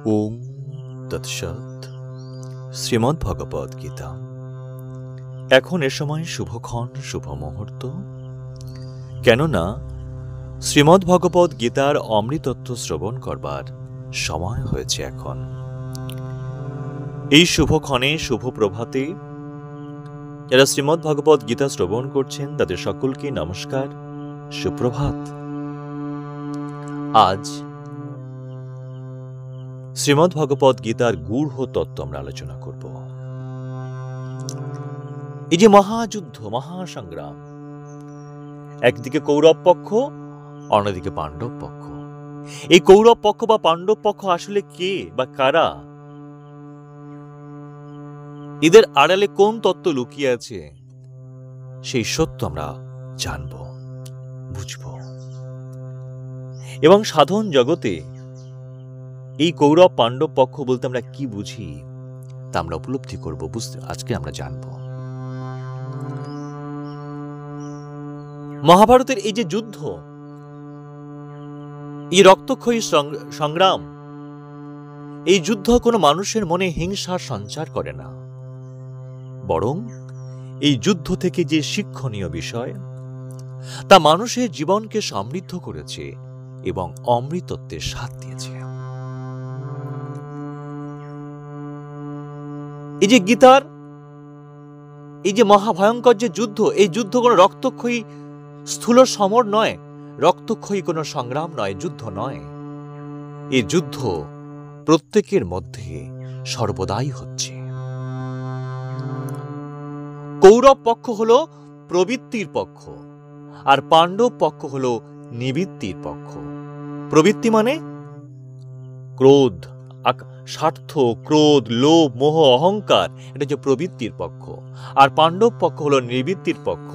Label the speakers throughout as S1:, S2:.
S1: ওম তৎসৎ। শ্রীমদ্ ভগবদ গীতা। এখন এ সময় শুভক্ষণ, শুভ মুহূর্ত, কেননা শ্রীমদ্ ভগবদ গীতার অমৃতত্ব শ্রবণ করবার সময় হয়েছে এখন। এই শুভক্ষণে, শুভ প্রভাতে যারা শ্রীমদ্ ভগবদ গীতা শ্রবণ করছেন তাদের সকলকে নমস্কার, সুপ্রভাত। আজ শ্রীমদ্ ভগবদ গীতার গূঢ় তত্ত্ব আমরা আলোচনা করব। এই যে মহাযুদ্ধ, মহাসংগ্রাম, একদিকে কৌরব পক্ষ, অন্যদিকে পাণ্ডব পক্ষ। এই কৌরব পক্ষ বা পাণ্ডব পক্ষ আসলে কে বা কারা? এদের আড়ালে কোন তত্ত্ব লুকিয়ে আছে, সেই সত্য আমরা জানব, বুঝব। এবং সাধন জগতে এই কৌরব পাণ্ডব পক্ষ বলতে আমরা কি বুঝি তা আমরা উপলব্ধি করব, বুঝতে আজকে আমরা জানব। মহাভারতের এই যে যুদ্ধ, এই রক্তক্ষয়ী সংগ্রাম, এই যুদ্ধ কোনো মানুষের মনে হিংসার সঞ্চার করে না, বরং এই যুদ্ধ থেকে যে শিক্ষণীয় বিষয় তা মানুষের জীবনকে সমৃদ্ধ করেছে এবং অমৃতত্বের স্বাদ দিয়েছে। এই যে গীতার এই যে মহাভয়ঙ্কর যে যুদ্ধ, এই যুদ্ধ কোনো রক্তক্ষয়ী স্থূল সমর নয়, রক্তক্ষয়ী কোনো সংগ্রাম নয়, যুদ্ধ নয়। এই যুদ্ধ প্রত্যেকের মধ্যে সর্বদাই হচ্ছে। কৌরব পক্ষ হল প্রবৃত্তির পক্ষ, আর পাণ্ডব পক্ষ হল নিবৃত্তির পক্ষ। প্রবৃত্তি মানে ক্রোধ, স্বার্থ, ক্রোধ, লোভ, মোহ, অহংকার, এটা হচ্ছে প্রবৃত্তির পক্ষ। আর পাণ্ডব পক্ষ হল নিবৃত্তির পক্ষ,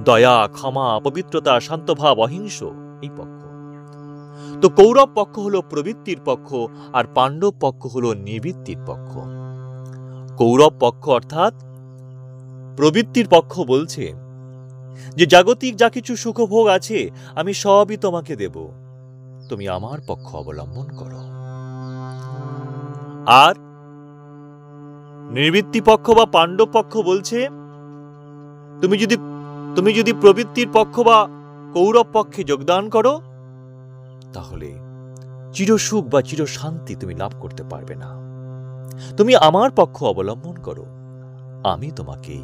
S1: দয়া, ক্ষমা, পবিত্রতা, শান্তভাব, অহিংস, এই পক্ষ। তো কৌরব পক্ষ হল প্রবৃত্তির পক্ষ, আর পাণ্ডব পক্ষ হল নিবৃত্তির পক্ষ। কৌরব পক্ষ অর্থাৎ প্রবৃত্তির পক্ষ বলছে যে জাগতিক যা কিছু সুখভোগ আছে আমি সবই তোমাকে দেব, তুমি আমার পক্ষ অবলম্বন করো। আর নিবৃত্তি পক্ষ বা পাণ্ডব পক্ষ বলছে তুমি যদি প্রবৃত্তির পক্ষ বা কৌরব পক্ষে যোগদান করো তাহলে চিরসুখ বা চিরশান্তি তুমি লাভ করতে পারবে না। তুমি আমার পক্ষ অবলম্বন করো, আমি তোমাকে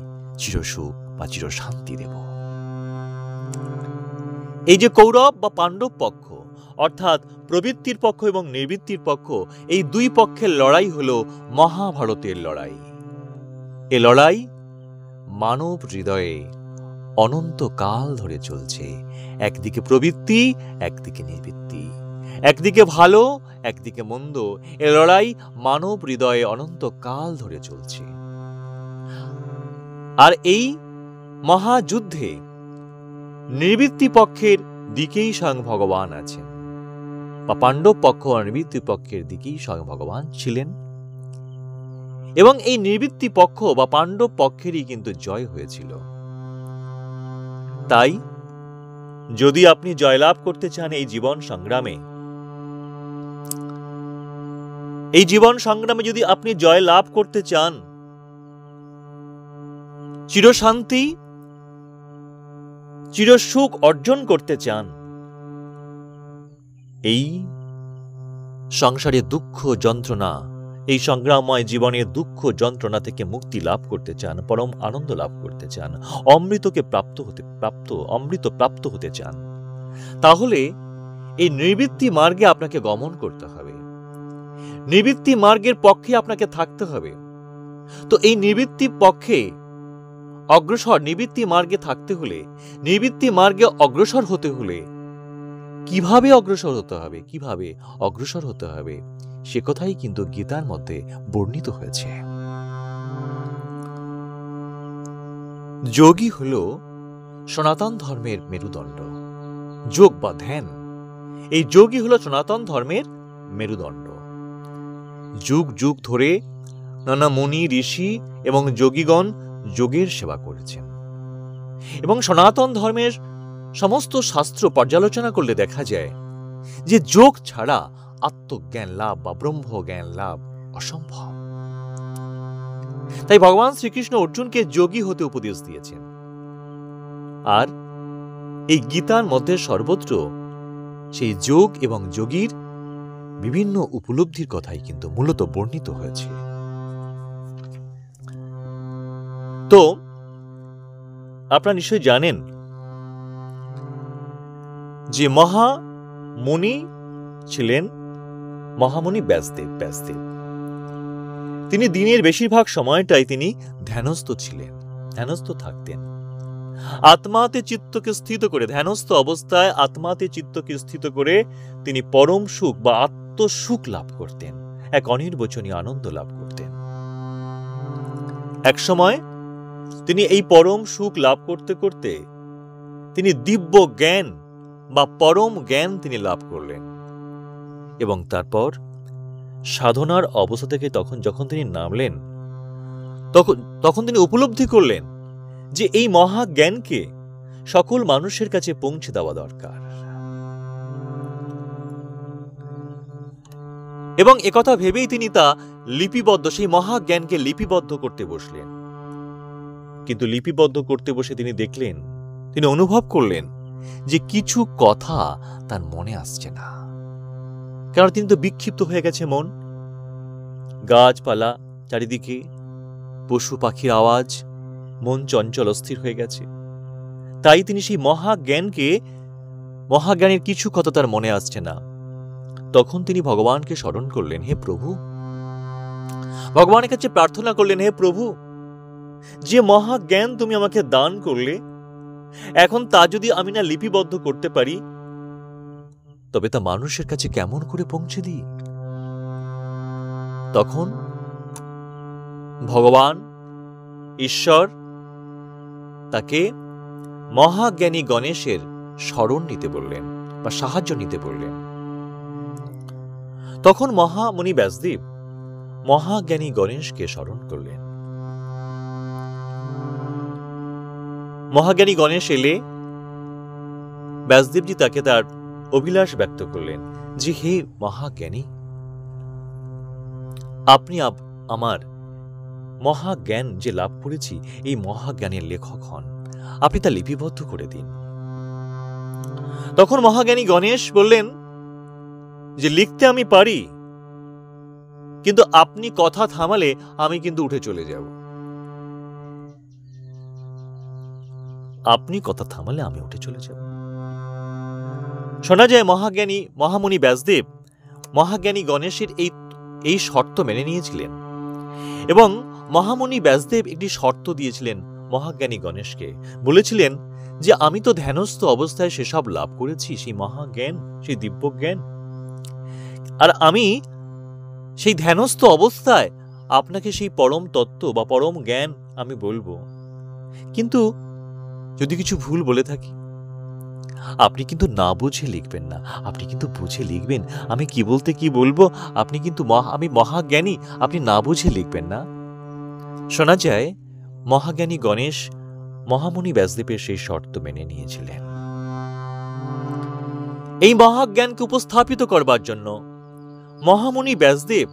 S1: চিরসুখ বা চিরশান্তি দেব। এই যে কৌরব বা পাণ্ডব পক্ষ অর্থাৎ প্রবৃত্তির পক্ষ এবং নিবৃত্তির পক্ষ, এই দুই পক্ষের লড়াই হল মহাভারতের লড়াই। এ লড়াই মানব হৃদয়ে অনন্তকাল ধরে চলছে। একদিকে প্রবৃত্তি, একদিকে নিবৃত্তি, একদিকে ভালো, একদিকে মন্দ। এ লড়াই মানব হৃদয়ে অনন্তকাল ধরে চলছে। আর এই মহাযুদ্ধে নিবৃত্তি পক্ষের দিকেই স্বয়ং ভগবান আছেন, বা পাণ্ডব পক্ষ আর নিবৃত্তি পক্ষের দিকেই স্বয়ং ভগবান ছিলেন। এবং এই নিবৃত্তি পক্ষ বা পাণ্ডব পক্ষেরই কিন্তু জয় হয়েছিল। তাই যদি আপনি জয়লাভ করতে চান এই জীবন সংগ্রামে, এই জীবন সংগ্রামে যদি আপনি জয় লাভ করতে চান, চিরশান্তি, চিরসুখ অর্জন করতে চান, এই সংসারে দুঃখ যন্ত্রণা, এই সংগ্রামময় জীবনের দুঃখ যন্ত্রণা থেকে মুক্তি লাভ করতে চান, পরম আনন্দ লাভ করতে চান, অমৃত প্রাপ্ত হতে চান, তাহলে এই নিবৃত্তি মার্গে আপনাকে গমন করতে হবে। নিবৃত্তি মার্গের পক্ষে আপনাকে থাকতে হবে। তো এই নিবৃত্তি পক্ষে অগ্রসর, নিবৃত্তি মার্গে থাকতে হলে, নিবৃত্তি মার্গে অগ্রসর হতে হলে কিভাবে অগ্রসর হতে হবে, কিভাবে অগ্রসর হতে হবে, সে কথাই কিন্তু গীতার মধ্যে বর্ণিত হয়েছে। যোগী হল সনাতন ধর্মের মেরুদণ্ড। যোগ বা ধ্যান, এই যোগী হল সনাতন ধর্মের মেরুদণ্ড। যুগ যুগ ধরে নানা মুনি, ঋষি এবং যোগীগণ যোগের সেবা করেছেন। এবং সনাতন ধর্মের সমস্ত শাস্ত্র পর্যালোচনা করলে দেখা যায় যে যোগ ছাড়া আত্মজ্ঞান লাভ বা ব্রহ্মজ্ঞান লাভ অসম্ভব। তাই ভগবান শ্রীকৃষ্ণ অর্জুনকে যোগী হতে উপদেশ দিয়েছেন। আর এই গীতার মধ্যে সর্বত্র সেই যোগ এবং যোগীর বিভিন্ন উপলব্ধির কথাই কিন্তু মূলত বর্ণিত হয়েছে। তো আপনারা নিশ্চয়ই জানেন যে মহামুনি ছিলেন মহামুনি ব্যাসদেব। তিনি দিনের বেশিরভাগ সময়টাই তিনি ধ্যানস্থ ছিলেন, ধ্যানস্থ থাকতেন। আত্মাতে চিত্তকে স্থিত করে, ধ্যানস্থ অবস্থায় আত্মাতে চিত্তকে স্থিত করে তিনি পরম সুখ বা আত্মসুখ লাভ করতেন, এক অনির্বচনীয় আনন্দ লাভ করতেন। এক সময় তিনি এই পরম সুখ লাভ করতে করতে তিনি দিব্য জ্ঞান বা পরম জ্ঞান তিনি লাভ করলেন। এবং তারপর সাধনার অবস্থা থেকে যখন তিনি নামলেন, তখন তিনি উপলব্ধি করলেন যে এই মহাজ্ঞানকে সকল মানুষের কাছে পৌঁছে দেওয়া দরকার। এবং একথা ভেবেই তিনি তা লিপিবদ্ধ, সেই মহাজ্ঞানকে লিপিবদ্ধ করতে বসলেন। কিন্তু লিপিবদ্ধ করতে বসে তিনি দেখলেন, তিনি অনুভব করলেন যে কিছু কথা তার মনে আসছে না। কারণ তিনি তো বিক্ষিপ্ত হয়ে গেছে মন, গাছপালা চারিদিকে, পশু পাখির আওয়াজ, মন চঞ্চল অস্থির হয়ে গেছে। তাই তিনি সেই মহাজ্ঞানের কিছু কথা তার মনে আসছে না। তখন তিনি ভগবানকে স্মরণ করলেন, হে প্রভু, ভগবানের কাছে প্রার্থনা করলেন, হে প্রভু, যে মহাজ্ঞান তুমি আমাকে দান করলে, এখন তা যদি আমি না লিপিবদ্ধ করতে পারি, তবে তা মানুষের কাছে কেমন করে পৌঁছে দিই? তখন ভগবান ঈশ্বর তাকে মহাজ্ঞানী গণেশের শরণ নিতে বললেন বা সাহায্য নিতে বললেন। তখন মহামুনি ব্যাসদেব মহাজ্ঞানী গণেশকে স্মরণ করলেন। মহাজ্ঞানী গণেশ এলে ব্যাসদেবজি তাকে তার অভিলাষ ব্যক্ত করলেন যে, হে মহাজ্ঞানী, আপনি আমার মহাজ্ঞান যে লাভ করেছি, এই মহাজ্ঞানের লেখক হন, আপনি তা লিপিবদ্ধ করে দিন। তখন মহাজ্ঞানী গণেশ বললেন যে, লিখতে আমি পারি, কিন্তু আপনি কথা থামালে আমি কিন্তু উঠে চলে যাব। আপনি কথা থামালে আমি উঠে চলে যাব। শোনা যায় মহামুনি ব্যাসদেব মহাজ্ঞানী গণেশের এই শর্ত মেনে নিয়েছিলেন। এবং মহামুনি ব্যাসদেব একটি শর্ত দিয়েছিলেন মহাজ্ঞানী গণেশকে, বলেছিলেন যে আমি তো ধ্যানস্থ অবস্থায় সেসব লাভ করেছি, সেই মহাজ্ঞান, সেই দিব্য জ্ঞান, আর আমি সেই ধ্যানস্থ অবস্থায় আপনাকে সেই পরম তত্ত্ব বা পরম জ্ঞান আমি বলবো। কিন্তু যদি কিছু ভুল বলে থাকি, আপনি কিন্তু না বুঝে লিখবেন না, আপনি কিন্তু বুঝে লিখবেন। আমি কি বলতে কি বলবো, আপনি কিন্তু আমি মহাজ্ঞানী, আপনি না বুঝে লিখবেন না। শোনা যায় মহাজ্ঞানী গণেশ মহামুনি ব্যাসদেবের সেই শর্ত মেনে নিয়েছিলেন। এই মহাজ্ঞানকে উপস্থাপিত করবার জন্য মহামুনি ব্যাসদেব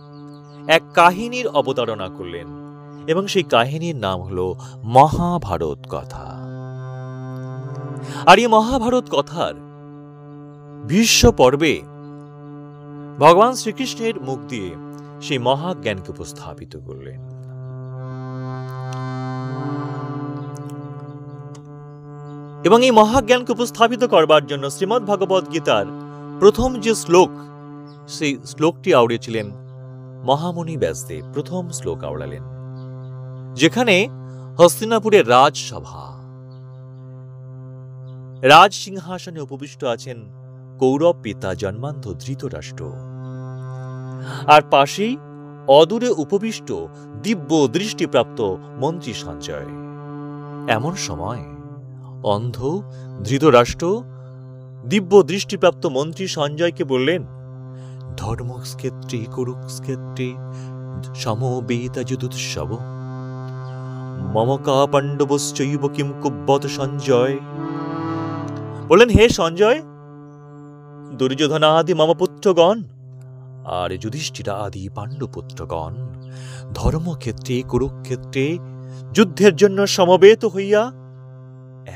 S1: এক কাহিনীর অবতারণা করলেন, এবং সেই কাহিনীর নাম হল মহাভারত কথা। আর এই মহাভারত কথার ভীষ্ম পর্বে ভগবান শ্রীকৃষ্ণের মুখ দিয়ে সেই মহাজ্ঞানকে উপস্থাপিত করলেন। এবং এই মহাজ্ঞানকে উপস্থাপিত করবার জন্য শ্রীমদ্ ভগবদ গীতার প্রথম যে শ্লোক, সেই শ্লোকটি আওড়িয়েছিলেন মহামুনি ব্যাসদেব। প্রথম শ্লোক আওড়ালেন, যেখানে হস্তিনাপুরের রাজসভা, রাজ সিংহাসনে উপবিষ্ট আছেন কৌরব পিতা জন্মান্ধ ধৃতরাষ্ট্র, আর পাশেই অদূরে উপবিষ্ট দিব্য দৃষ্টিপ্রাপ্ত মন্ত্রী সঞ্জয়। এমন সময় অন্ধ ধৃতরাষ্ট্র দিব্য দৃষ্টিপ্রাপ্ত মন্ত্রী সঞ্জয়কে বললেন, ধর্মক্ষেত্রে কুরুক্ষেত্রে সমবেতাযুৎসব মমকা পাণ্ডবশ্চৈব কিম কুব্বত সঞ্জয়। বললেন, হে সঞ্জয়, দুর্যোধনাদি মম পুত্রগণ, আর যুধিষ্ঠির আদি পাণ্ডুপুত্রগণ ধর্মক্ষেত্রে কুরুক্ষেত্রে যুদ্ধের জন্য সমবেত হইয়া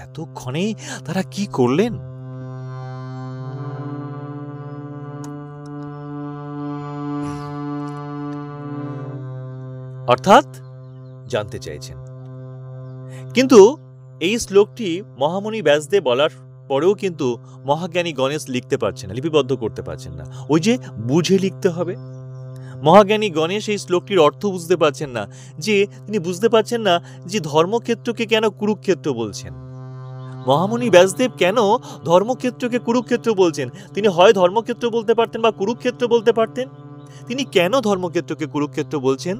S1: এতক্ষণে তারা কি করলেন? অর্থাৎ জানতে চাইছেন। কিন্তু এই শ্লোকটি মহামুনি ব্যাসদেব বলার পরেও কিন্তু মহাজ্ঞানী গণেশ লিখতে পারছেন না, লিপিবদ্ধ করতে পারছেন না। ওই যে বুঝে লিখতে হবে। মহাজ্ঞানী গণেশ এই শ্লোকটির অর্থ বুঝতে পারছেন না, যে তিনি বুঝতে পারছেন না যে ধর্মক্ষেত্রকে কেন কুরুক্ষেত্র বলছেন। মহামুনি ব্যাসদেব কেন ধর্মক্ষেত্রকে কুরুক্ষেত্র বলছেন? তিনি হয় ধর্মক্ষেত্র বলতে পারতেন বা কুরুক্ষেত্র বলতে পারতেন। তিনি কেন ধর্মক্ষেত্রকে কুরুক্ষেত্র বলছেন?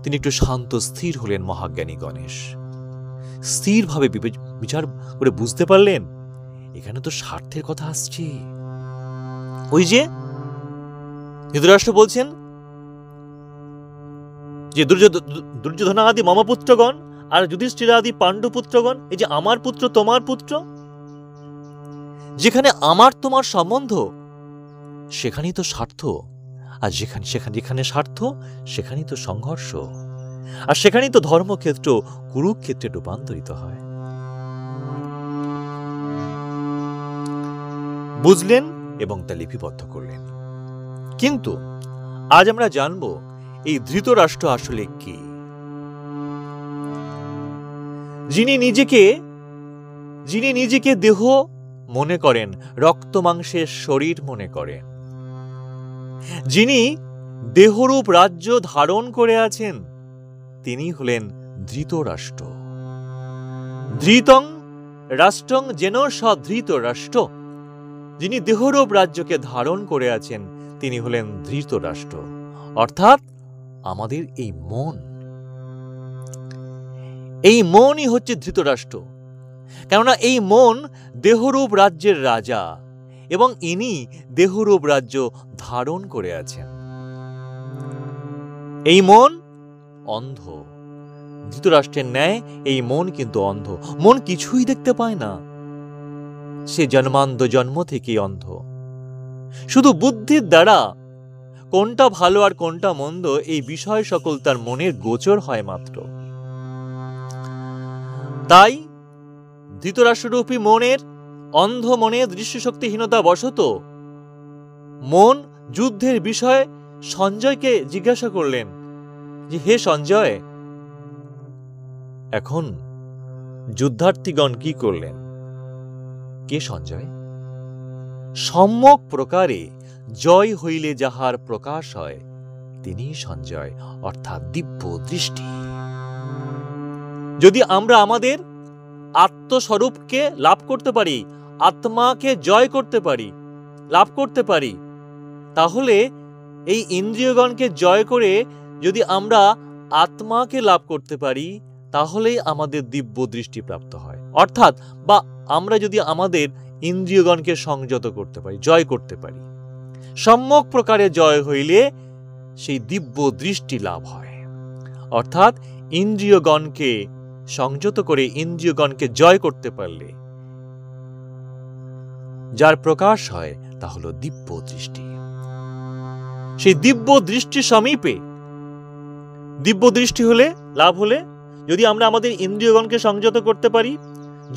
S1: তিনি একটু শান্ত স্থির হলেন মহাজ্ঞানী গণেশ। স্থিরভাবে বিচার করে বুঝতে পারলেন এখানে তো স্বার্থের কথা আসছে। ওই যে ধৃতরাষ্ট্র বলছেন যে দুর্যোধনাদি মম পুত্রগণ আর যুধিষ্ঠিরাদি পাণ্ডুপুত্রগণ, এই যে আমার পুত্র তোমার পুত্র, যেখানে আমার তোমার সম্বন্ধ সেখানেই তো স্বার্থ, আর যেখানে স্বার্থ সেখানেই তো সংঘর্ষ, আর সেখানেই তো ধর্মক্ষেত্র কুরুক্ষেত্রে রূপান্তরিত হয়। বুঝলেন এবং তা লিপিবদ্ধ করলেন। কিন্তু আজ আমরা জানব এই ধৃতরাষ্ট্র আসলে কি। যিনি নিজেকে দেহ মনে করেন, রক্ত মাংসের শরীর মনে করেন, যিনি দেহরূপ রাজ্য ধারণ করে আছেন, তিনি হলেন ধৃতরাষ্ট্র। ধৃতং রাষ্ট্রং যেন সধৃত রাষ্ট্র। যিনি দেহরূপ রাজ্যকে ধারণ করে আছেন তিনি হলেন ধৃতরাষ্ট্র, অর্থাৎ আমাদের এই মন। এই মনই হচ্ছে ধৃতরাষ্ট্র, কেননা এই মন দেহরূপ রাজ্যের রাজা এবং ইনি দেহরূপ রাজ্য ধারণ করে আছেন। এই মন অন্ধ, ধৃতরাষ্ট্রের ন্যায় এই মন কিন্তু অন্ধ। মন কিছুই দেখতে পায় না, সে জন্মান্ধ, জন্ম থেকেই অন্ধ। শুধু বুদ্ধির দ্বারা কোনটা ভালো আর কোনটা মন্দ এই বিষয় সকল তার মনের গোচর হয় মাত্র। তাই ধৃতরাষ্ট্ররূপী মনের, অন্ধ মনে দৃশ্যশক্তিহীনতা বশত মন যুদ্ধের বিষয়ে সঞ্জয়কে জিজ্ঞাসা করলেন যে, হে সঞ্জয়, এখন যুদ্ধার্থীগণ কি করলেন? কে সঞ্জয়? সম্যক প্রকারে জয় হইলে যাহার প্রকাশ হয় তিনি সঞ্জয়, অর্থাৎ দিব্য দৃষ্টি। যদি আমরা আমাদের আত্মস্বরূপকে লাভ করতে পারি, আত্মাকে জয় করতে পারি, লাভ করতে পারি, তাহলে এই ইন্দ্রিয়গণকে জয় করে যদি আমরা আত্মাকে লাভ করতে পারি তাহলেই আমাদের দিব্য দৃষ্টি প্রাপ্ত হয়। অর্থাৎ বা আমরা যদি আমাদের ইন্দ্রিয়গণকে সংযত করতে পারি, জয় করতে পারি, সম্যক প্রকারে জয় হইলে সেই দিব্য দৃষ্টি লাভ হয়। অর্থাৎ ইন্দ্রিয়গণকে সংযত করে ইন্দ্রিয়গণকে জয় করতে পারলে যার প্রকাশ হয় তা হলো দিব্য দৃষ্টি। সেই দিব্য দৃষ্টি সমীপে, দিব্য দৃষ্টি হলে লাভ হলে যদি আমরা আমাদের ইন্দ্রিয়গণকে সংযত করতে পারি,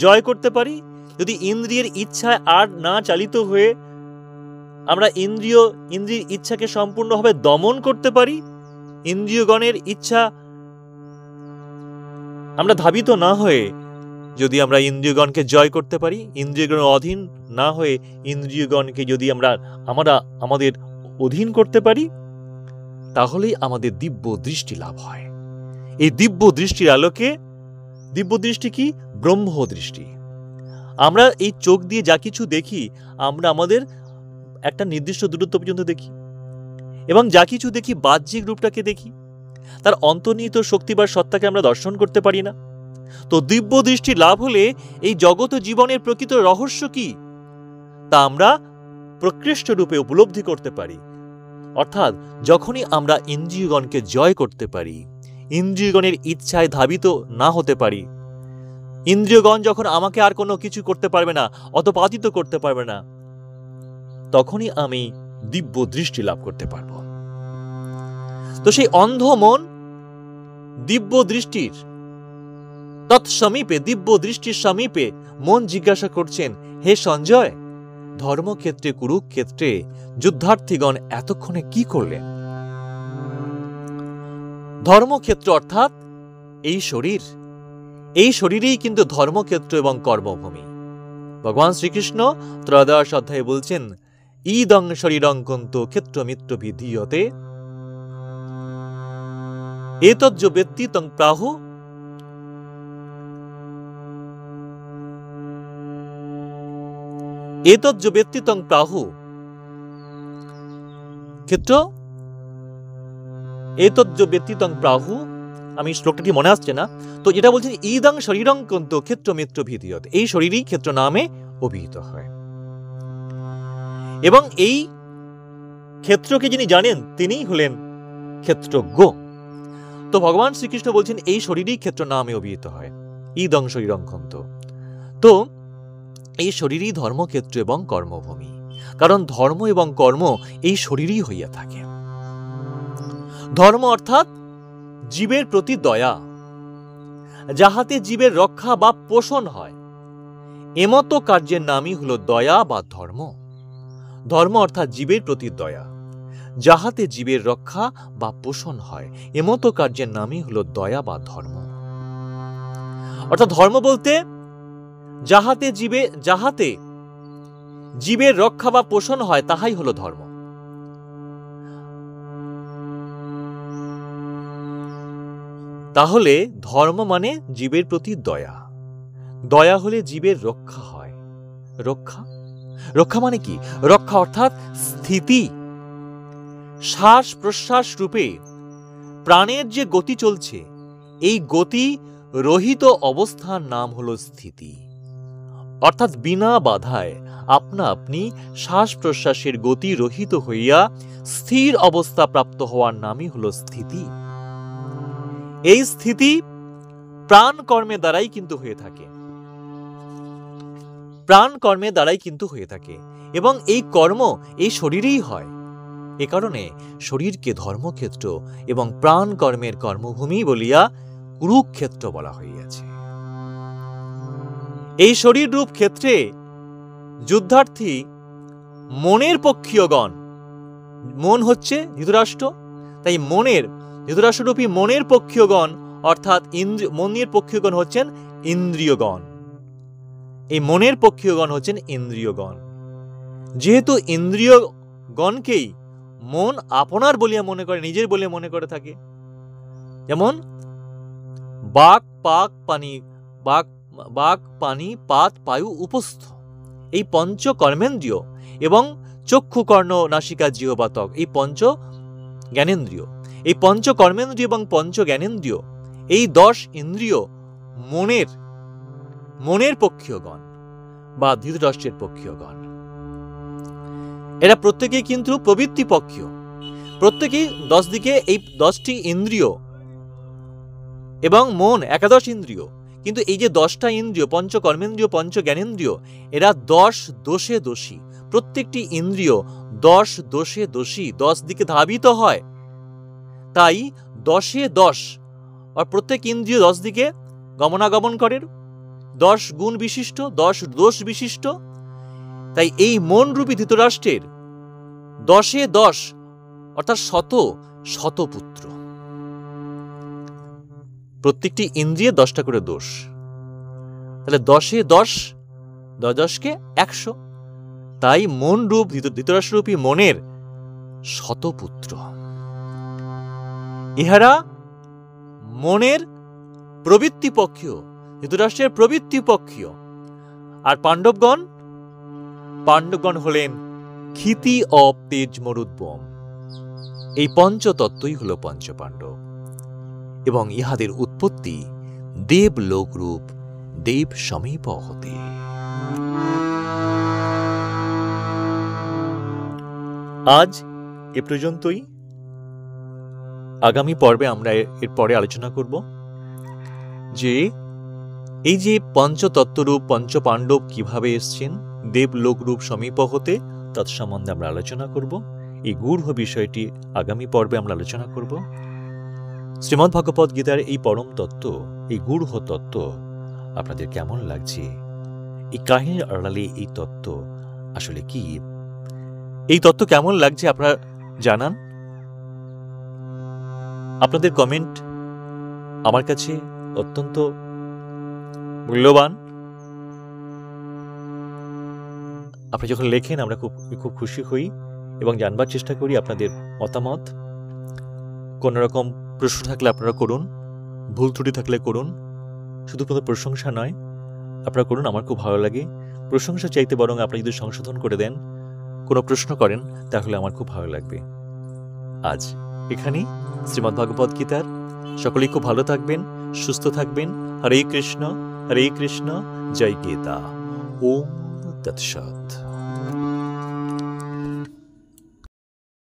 S1: জয় করতে পারি, যদি ইন্দ্রিয়ের ইচ্ছায় আর না চালিত হয়ে আমরা ইন্দ্রিয়ের ইচ্ছাকে সম্পূর্ণভাবে দমন করতে পারি, ইন্দ্রিয়গণের ইচ্ছা আমরা ধাবিত না হয়ে যদি আমরা ইন্দ্রিয়গণকে জয় করতে পারি, ইন্দ্রিয়গণের অধীন না হয়ে ইন্দ্রিয়গণকে যদি আমরা আমাদের অধীন করতে পারি, তাহলেই আমাদের দিব্য দৃষ্টি লাভ হয়। এই দিব্য দৃষ্টির আলোকে, দিব্য দৃষ্টি কি? ব্রহ্ম দৃষ্টি। আমরা এই চোখ দিয়ে যা কিছু দেখি আমরা আমাদের একটা নির্দিষ্ট দূরত্ব পর্যন্ত দেখি, এবং যা কিছু দেখি বাহ্যিক রূপটাকে দেখি, তার অন্তর্নিহিত শক্তি বা সত্তাকে আমরা দর্শন করতে পারি না। তো দিব্য দৃষ্টি লাভ হলে এই জগৎ জীবনের প্রকৃত রহস্য কি তা আমরা প্রকৃষ্ট রূপে উপলব্ধি করতে পারি। অর্থাৎ যখনই আমরা ইন্দ্রিয়গণকে জয় করতে পারি, ইন্দ্রিয়গণের ইচ্ছায় ধাবিত না হতে পারি, ইন্দ্রিয়গণ যখন আমাকে আর কোনো কিছু করতে পারবে না, অতপাতিত করতে পারবে না, তখনই আমি দিব্য দৃষ্টি লাভ করতে পারবো। তো সেই অন্ধ মন দিব্য দৃষ্টির তৎসমীপে, দিব্য দৃষ্টির সমীপে মন জিজ্ঞাসা করছেন, হে সঞ্জয়, ধর্মক্ষেত্রে কুরুক্ষেত্রে যুদ্ধার্থীগণ এতক্ষণে কি করলেন? ধর্মক্ষেত্র অর্থাৎ এই শরীর, এই শরীরেই কিন্তু ধর্মক্ষেত্র এবং কর্মভূমি। ভগবান শ্রীকৃষ্ণ ত্রয়োদশ অধ্যায়ে বলছেন, ইদং শরীরং কন্তু ক্ষেত্রমিত্র বিধীয়তে এতজ্জ ব্যক্তি তং প্রাহু এতজ্জ ব্যক্তি তং প্রাহু ক্ষেত্র এতজ্জ ব্যক্তি তং প্রাহু। আমি শ্লোকটি মনে আসছে না, তো যেটা বলছেন ইদং শরীরং কন্তু ক্ষেত্রমিত্র বিধীয়তে, এই শরীরই ক্ষেত্র নামে অভিহিত হয়। এবং এই ক্ষেত্রকে যিনি জানেন তিনিই হলেন ক্ষেত্রজ্ঞ। তো ভগবান শ্রীকৃষ্ণ বলছেন এই শরীরই ক্ষেত্র নামে অভিহিত হয়, ইদং শরীরং কন্তু। তো এই শরীরই ধর্মক্ষেত্র এবং কর্মভূমি, কারণ ধর্ম এবং কর্ম এই শরীরই হইয়া থাকে। ধর্ম অর্থাৎ জীবের প্রতি দয়া, যাহাতে জীবের রক্ষা বা পোষণ হয়, এমতো কার্যের নামই হলো দয়া বা ধর্ম। ধর্ম অর্থাৎ জীবের প্রতি দয়া, যাহাতে জীবের রক্ষা বা পোষণ হয়, এমতো কার্যের নামই হলো দয়া বা ধর্ম। অর্থাৎ ধর্ম বলতে যাহাতে জীবের রক্ষা বা পোষণ হয় তাহাই হলো ধর্ম। তাহলে ধর্ম মানে জীবের প্রতি দয়া, দয়া হলে জীবের রক্ষা হয়। রক্ষা মানে কি? রক্ষা অর্থাৎ স্থিতি, শ্বাস প্রশ্বাস রূপে প্রাণের যে গতি চলছে, এই গতি রহিত অবস্থার নাম হলো স্থিতি। অর্থাৎ বিনা বাধায় আপনা আপনি শ্বাস প্রশ্বাসের গতি রহিত হইয়া স্থির অবস্থা প্রাপ্ত হওয়ার নামই হলো স্থিতি। এই স্থিতি প্রাণ কর্মের দ্বারাই কিন্তু হয়ে থাকে, প্রাণ কর্মের দ্বারাই কিন্তু হয়ে থাকে, এবং এই কর্ম এই শরীরেই হয়। এ কারণে শরীরকে ধর্মক্ষেত্র এবং প্রাণ কর্মের কর্মভূমি বলিয়া কুরুক্ষেত্র বলা হইয়াছে। এই শরীর রূপ ক্ষেত্রে যুদ্ধার্থী মনের পক্ষীয়গণ, মন হচ্ছে ধৃতরাষ্ট্র, তাই ধৃতরাষ্ট্ররূপী মনের পক্ষীয়গণ অর্থাৎ মনের পক্ষীয়গণ হচ্ছেন ইন্দ্রিয়গণ। এই মনের পক্ষীয়গণ হচ্ছেন ইন্দ্রিয়গণ। যেহেতু ইন্দ্রিয়গণকেই মন আপনার বলিয়া মনে করে, নিজের বলে মনে করে থাকে, যেমন বাক পানি পাত পায়ু উপস্থ, এই পঞ্চ কর্মেন্দ্রিয়, এবং চক্ষু কর্ণ নাসিকা জিহ্বা ত্বক, এই পঞ্চ জ্ঞানেন্দ্রিয়, এই পঞ্চ কর্মেন্দ্রিয় এবং পঞ্চ জ্ঞানেন্দ্রিয়, এই 10 ইন্দ্রিয় মনের পক্ষীয়গণ বা ধৃতরাষ্ট্রের পক্ষীয়গণ। এরা প্রত্যেকেই কিন্তু প্রবৃত্তি পক্ষীয়, প্রত্যেকেই 10 দিকে এই 10টি ইন্দ্রিয় এবং মন 11 ইন্দ্রিয়। কিন্তু এই যে 10টা ইন্দ্রিয়, পঞ্চ কর্মেন্দ্রিয়, পঞ্চ জ্ঞানেন্দ্রিয়, এরা 10 দোষে দোষী। প্রত্যেকটি ইন্দ্রিয় 10 দোষে দোষী, 10 দিকে ধাবিত হয়। তাই 10-এ 10, আর প্রত্যেক ইন্দ্রিয় 10 দিকে গমনাগমন করে, 10 গুণ বিশিষ্ট, 10 দোষ বিশিষ্ট। তাই এই মন রূপী ধৃতরাষ্ট্রের 10-এ 10 অর্থাৎ শত পুত্র। প্রত্যেকটি ইন্দ্রিয়ে 10টা করে দোষ, তাহলে 10-এ 10, 10কে 100। তাই মন রূপ ধৃতরাষ্ট্ররূপী মনের 100 পুত্র। ইহারা মনের প্রবৃত্তি পক্ষীয়, ধৃতরাষ্ট্রের প্রবৃত্তি পক্ষীয়। আর পাণ্ডবগণ হলেন ক্ষিতি অপ তেজ মরুদ্বম। এই পঞ্চতত্ত্বই হল পঞ্চপাণ্ডব, এবং ইহাদের উৎপত্তি দেব লোকরূপ দেব সমীপ হতে। আজ এ পর্যন্তই। আগামী পর্বে আমরা এর পরে আলোচনা করব যে এই যে পঞ্চতত্ত্বরূপ পঞ্চপাণ্ডব কিভাবে এসছেন দেব লোকরূপ সমীপ হতে, তৎসম্বন্ধে আমরা আলোচনা করব। এই গূঢ় বিষয়টি আগামী পর্বে আমরা আলোচনা করব। শ্রীমদ্ ভগবত গীতার এই পরম তত্ত্ব, এই গূঢ় তত্ত্ব আপনাদের কেমন লাগছে? এই কাহিনীর আড়ালে এই তত্ত্ব আসলে কি? এই তত্ত্ব কেমন লাগছে আপনারা জানান। আপনাদের কমেন্ট আমার কাছে অত্যন্ত মূল্যবান। আপনি যখন লেখেন আমরা খুব খুশি হই এবং জানবার চেষ্টা করি আপনাদের মতামত। কোনো রকম প্রশ্ন থাকলে আপনারা করুন, ভুল ত্রুটি থাকলে করুন। শুধু কোনো প্রশংসা নয়, আপনারা করুন, আমার খুব ভালো লাগে। প্রশংসা চাইতে বরং আপনি যদি সংশোধন করে দেন, কোনো প্রশ্ন করেন, তাহলে আমার খুব ভালো লাগবে। আজ এখানেই শ্রীমদ্ ভগবত গীতার। সকলেই খুব ভালো থাকবেন, সুস্থ থাকবেন। হরে কৃষ্ণ, জয় গীতা। ওম তৎসৎ।